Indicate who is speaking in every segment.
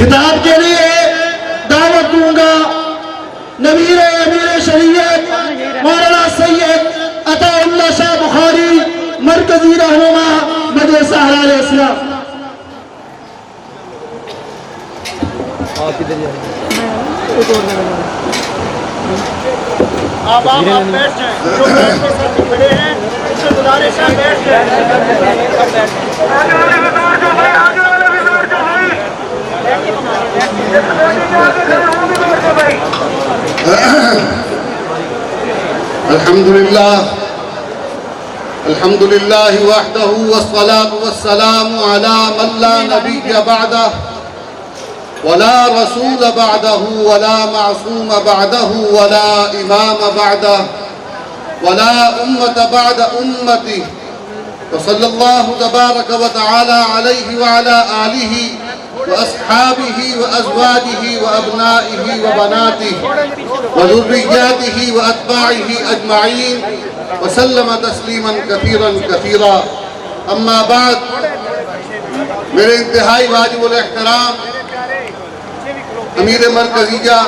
Speaker 1: خطاب کے لیے دعوت دوں گا امیر شریعت مولانا سید عطا اللہ شاہ بخاری مرکزی رہنما مجلس اہل اسلام۔
Speaker 2: آپ بیٹھ جائیں، جو بیٹھ کے ساتھ کھڑے ہیں ان سے گزارش ہے بیٹھ جائیں۔
Speaker 3: الحمد للہ وحدہ والصلاة والسلام علی من لا نبی بعدہ ولا رسول بعدہ ولا معصوم بعدہ ولا امام بعدہ ولا امت بعد امتی وصلی اللہ تبارک وتعالی علیہ وعلی آلہ وأصحابه وأزواجه وأبنائه وبناته وذرياته وأتباعه أجمعين وسلم تسليما كثيرا كثيرا أما بعد میرے انتہائی واجب الاحترام امیر مرکزیہ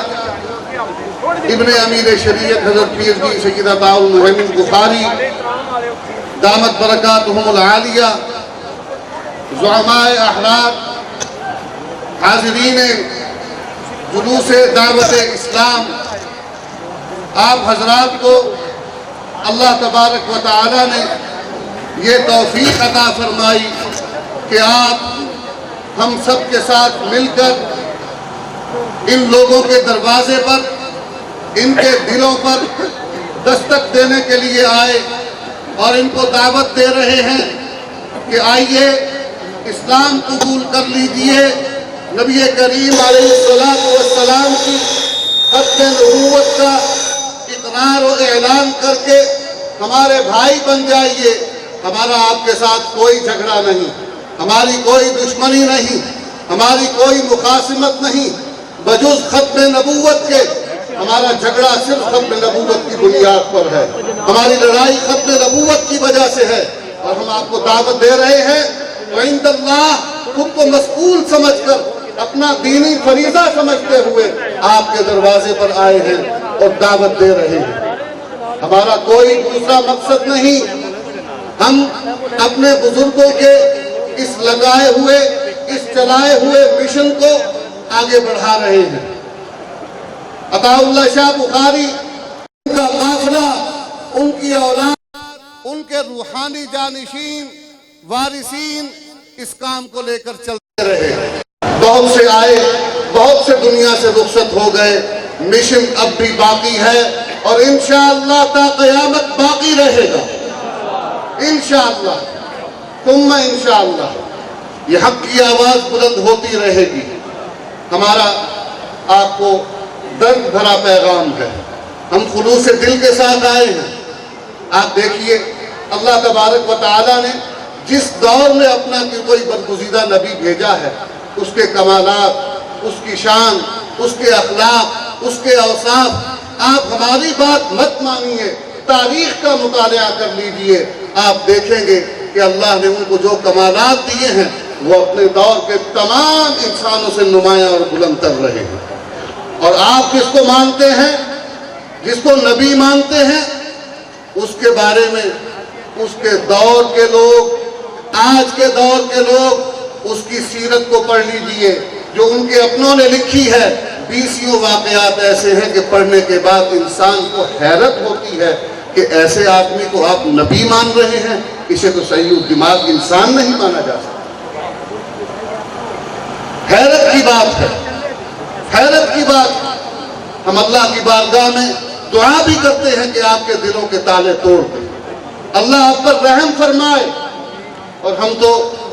Speaker 3: ابن امیر شریعت حضرت پیر جی سید عطا المحمد بخاری دامت برکاتہم العالیہ، زعماء احرار، حاضرین جلوس دعوت اسلام، آپ حضرات کو اللہ تبارک و تعالی نے یہ توفیق عطا فرمائی کہ آپ ہم سب کے ساتھ مل کر ان لوگوں کے دروازے پر، ان کے دلوں پر دستک دینے کے لیے آئے اور ان کو دعوت دے رہے ہیں کہ آئیے اسلام قبول کر لیجئے، نبی کریم علیہ السلام کی ختم نبوت کا اقرار و اعلان کر کے ہمارے بھائی بن جائیے۔ ہمارا آپ کے ساتھ کوئی جھگڑا نہیں، ہماری کوئی دشمنی نہیں، ہماری کوئی مخاصمت نہیں، بجز ختم نبوت کے ہمارا جھگڑا صرف ختم نبوت کی بنیاد پر ہے، ہماری لڑائی ختم نبوت کی وجہ سے ہے، اور ہم آپ کو دعوت دے رہے ہیں وعند اللہ، خود کو مسئول سمجھ کر، اپنا دینی فریضہ سمجھتے ہوئے آپ کے دروازے پر آئے ہیں اور دعوت دے رہے ہیں۔ ہمارا کوئی دوسرا مقصد نہیں، ہم اپنے بزرگوں کے اس لگائے ہوئے، اس چلائے ہوئے مشن کو آگے بڑھا رہے ہیں۔ عطا اللہ شاہ بخاری، ان کا قافلہ، ان کی اولاد، ان کے روحانی جانشین، وارثین اس کام کو لے کر چلتے رہے۔ بہت سے آئے، بہت سے دنیا سے رخصت ہو گئے، مشن اب بھی باقی ہے اور انشاءاللہ تا قیامت باقی رہے گا، انشاءاللہ ثم انشاءاللہ یہ حق کی آواز بلند ہوتی رہے گی۔ ہمارا آپ کو درد بھرا پیغام ہے، ہم خلوص دل کے ساتھ آئے ہیں۔ آپ دیکھیے اللہ تبارک و تعالی نے جس دور میں اپنا کوئی برگزیدہ نبی بھیجا ہے، اس کے کمالات، اس کی شان، اس کے اخلاق، اس کے اوصاف، آپ ہماری بات مت مانیے، تاریخ کا مطالعہ کر لیجئے، آپ دیکھیں گے کہ اللہ نے ان کو جو کمالات دیے ہیں وہ اپنے دور کے تمام انسانوں سے نمایاں اور بلند کر رہے ہیں۔ اور آپ جس کو مانتے ہیں، جس کو نبی مانتے ہیں، اس کے بارے میں اس کے دور کے لوگ، آج کے دور کے لوگ اس کی سیرت کو پڑھ لیجئے جو ان کے اپنوں نے لکھی ہے۔ 20 واقعات ایسے ہیں کہ پڑھنے کے بعد انسان کو حیرت ہوتی ہے کہ ایسے آدمی کو آپ نبی مان رہے ہیں، اسے تو صحیح دماغ انسان نہیں مانا جا سکتا۔ حیرت کی بات ہے، حیرت کی بات۔ ہم اللہ کی بارگاہ میں دعا بھی کرتے ہیں کہ آپ کے دلوں کے تالے توڑ دیں، اللہ آپ پر رحم فرمائے۔ اور ہم تو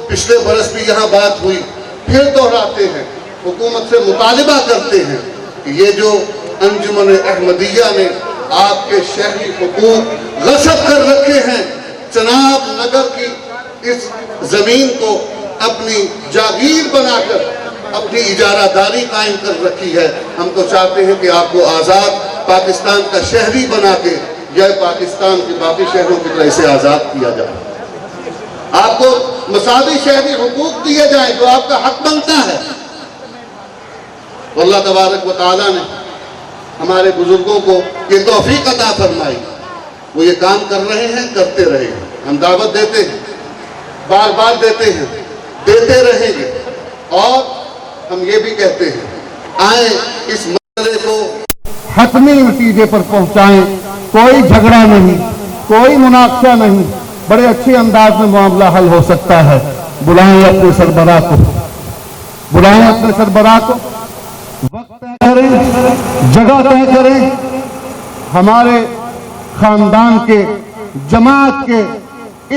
Speaker 3: پچھلے برس بھی یہاں بات ہوئی، پھر دہراتے ہیں، حکومت سے مطالبہ کرتے ہیں کہ یہ جو انجمن احمدیہ نے آپ کے شہری حقوق غصب کر رکھے ہیں، چناب نگر کی اس زمین کو اپنی جاگیر بنا کر اپنی اجارہ داری قائم کر رکھی ہے، ہم تو چاہتے ہیں کہ آپ کو آزاد پاکستان کا شہری بنا کے یا پاکستان کے باقی شہروں کی طرح سے آزاد کیا جائے، آپ کو مساوی شہری حقوق دیے جائیں جو آپ کا حق بنتا ہے۔ تو اللہ تبارک و تعالیٰ نے ہمارے بزرگوں کو یہ توفیق عطا فرمائی، وہ یہ کام کر رہے ہیں، کرتے رہے ہیں۔ ہم دعوت دیتے ہیں، بار بار دیتے ہیں، دیتے رہیں گے، اور ہم یہ بھی کہتے ہیں آئیں اس مسئلے کو
Speaker 4: حتمی نتیجے پر پہنچائیں، کوئی جھگڑا نہیں، کوئی مناقشہ نہیں، بڑے اچھے انداز میں معاملہ حل ہو سکتا ہے۔ بلائیں اپنے سربراہ کو، بلائیں اپنے سربراہ کو، وقت طے کریں، جگہ طے کریں، ہمارے خاندان کے، جماعت کے،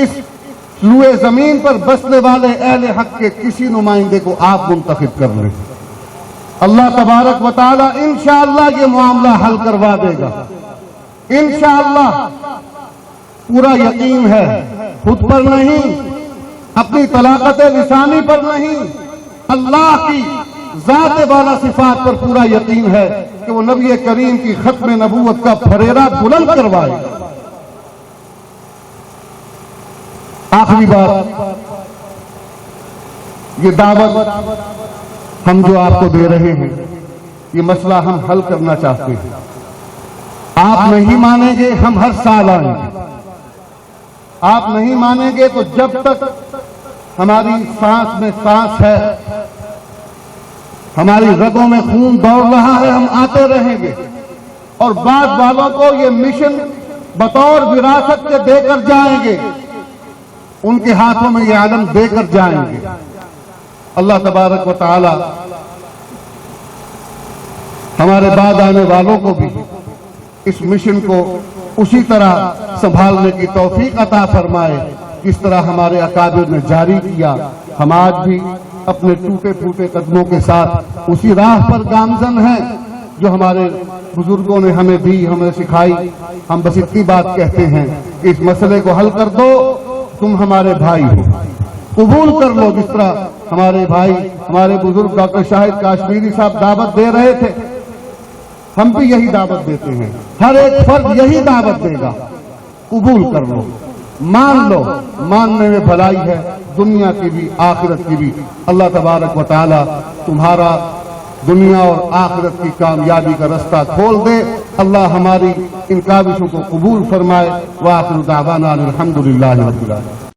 Speaker 4: اس روئے زمین پر بسنے والے اہل حق کے کسی نمائندے کو آپ منتخب کر لیں۔ اللہ تبارک و تعالیٰ انشاءاللہ یہ معاملہ حل کروا دے گا، انشاءاللہ، پورا یقین ہے، خود پر نہیں، اپنی طلاقت لسانی پر نہیں، اللہ کی ذات والا صفات پر پورا یقین ہے کہ وہ نبی کریم کی ختم نبوت کا پھریرا بلند کروائے گا۔ آخری بات، یہ دعوت ہم جو آپ کو دے رہے ہیں، یہ مسئلہ ہم حل کرنا چاہتے ہیں۔ آپ نہیں مانیں گے، ہم ہر سال آئیں گے۔ آپ نہیں مانیں گے تو جب تک ہماری سانس میں سانس ہے، ہماری رگوں میں خون دوڑ رہا ہے، ہم آتے رہیں گے، اور بعد والوں کو یہ مشن بطور وراثت کے دے کر جائیں گے، ان کے ہاتھوں میں یہ عالم دے کر جائیں گے۔ اللہ تبارک و تعالی ہمارے بعد آنے والوں کو بھی اس مشن کو اسی طرح سنبھالنے کی توفیق عطا فرمائے جس طرح ہمارے اکابر نے جاری کیا۔ ہم آج بھی اپنے ٹوٹے پھوٹے قدموں کے ساتھ اسی راہ پر گامزن ہیں جو ہمارے بزرگوں نے ہمیں دی، ہمیں سکھائی۔ ہم بس اتنی بات کہتے ہیں کہ اس مسئلے کو حل کر دو، تم ہمارے بھائی ہو، قبول کر لو۔ جس طرح ہمارے بھائی، ہمارے بزرگ ڈاکٹر شاہد کاشمیری صاحب دعوت دے رہے تھے، ہم بھی یہی دعوت دیتے ہیں، ہر ایک فرد یہی دعوت دے گا، قبول کر لو، مان لو۔ ماننے میں بھلائی ہے، دنیا کی بھی آخرت کی بھی۔ اللہ تبارک و تعالی تمہارا دنیا اور آخرت کی کامیابی کا رستہ کھول دے۔ اللہ ہماری ان کاوشوں کو قبول فرمائے۔ وآخر دعوانا الحمدللہ رب العالمین۔